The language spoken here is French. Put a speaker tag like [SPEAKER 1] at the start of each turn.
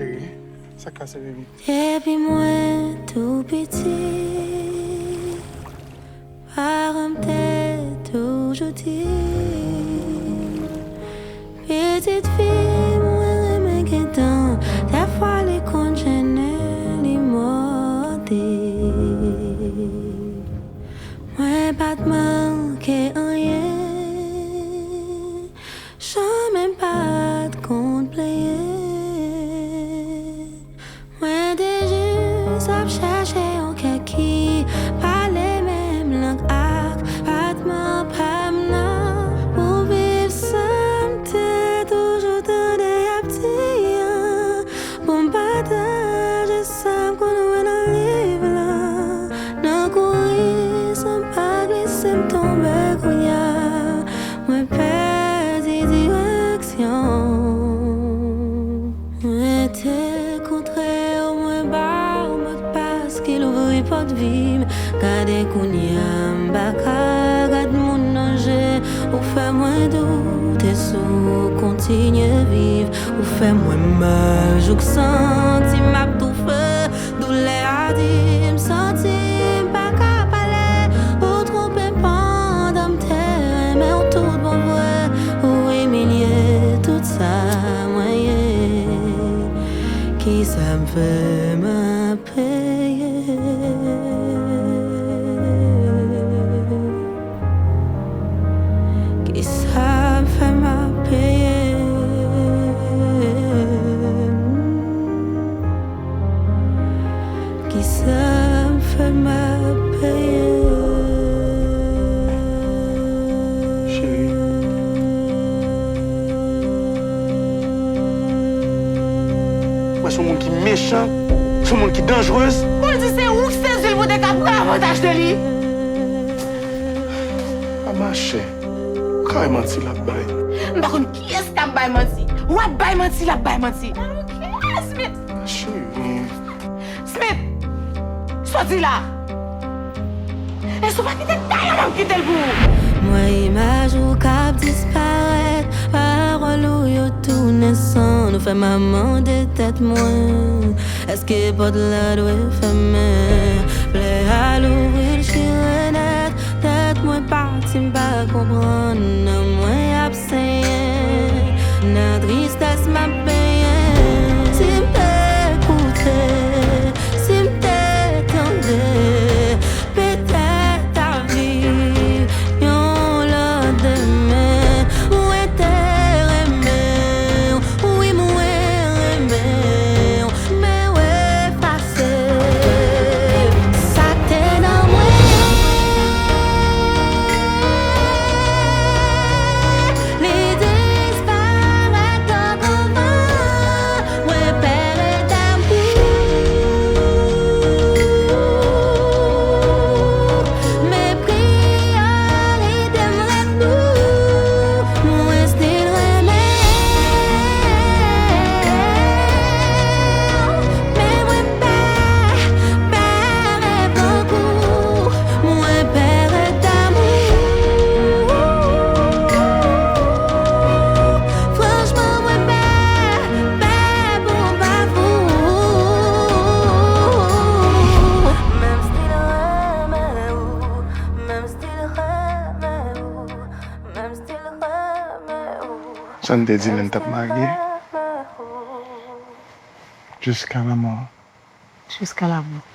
[SPEAKER 1] chérie. Ça casse, bébé.
[SPEAKER 2] Depuis moi tout petit, par un tête toujours dit, petite fille, moi me guettant, des fois les congénères, les mortés. Moi pas de manquer rien, jamais pas de compte player. Moi déjà savent chercher en qui parler même langue ak pas de m'en pamna pour vivre sans t'es toujours dans des petits bon partage ça qu'on a dans livre là non courir sans pas glisser me tomber couillard moi perdu direction moi t'es contraire moi bas moi parce qu'il ouvre pas de vie gade kounia baka gade mon ange ou fait moins doute sous continue vivre ou fait moins mal je senti m'a tout fait douleur a dit me senti pas capable ou tromper pendant terre mais en tout bon vrai ou humilier tout ça moyen qui ça me fait me payer qui ça me fait me payer qui ça me fait me payer
[SPEAKER 1] Chérie. Moi, c'est un monde qui est méchant. C'est un monde qui est dangereux.
[SPEAKER 3] Pour le dire, c'est où que c'est le monde qui a pris avantage de lui?
[SPEAKER 1] Ah, ma chère. Quand menti là-bas.
[SPEAKER 3] Par contre, qui est-ce qui a bail menti? Ou a bail menti, la bail menti? Smith!
[SPEAKER 1] Chérie.
[SPEAKER 3] Smith! Sorti là! Et ce pas quitter le même quitter le bout!
[SPEAKER 2] moi image ou cap disparaître parole ou yo tout naissant nous fait maman de tête moi est-ce que pas de la doit faire plaît à l'ouvrir chirenette tête moi parti pas comprendre moi absent na tristesse m'a payé si m'écouter si m'étendait peut-être ta vie yon la demain où était aimé oui moi aimé mais ouais passé ça t'est dans moi les disparaître comme vent ouais père d'amour mes priorités me retournent moi still remets mais moi père beaucoup moi père d'amour franchement moi père bon pas vous même still remets même still remets même still remets
[SPEAKER 1] Ça ne te dit l'un tape marié. Jusqu'à la mort.
[SPEAKER 4] Jusqu'à la mort.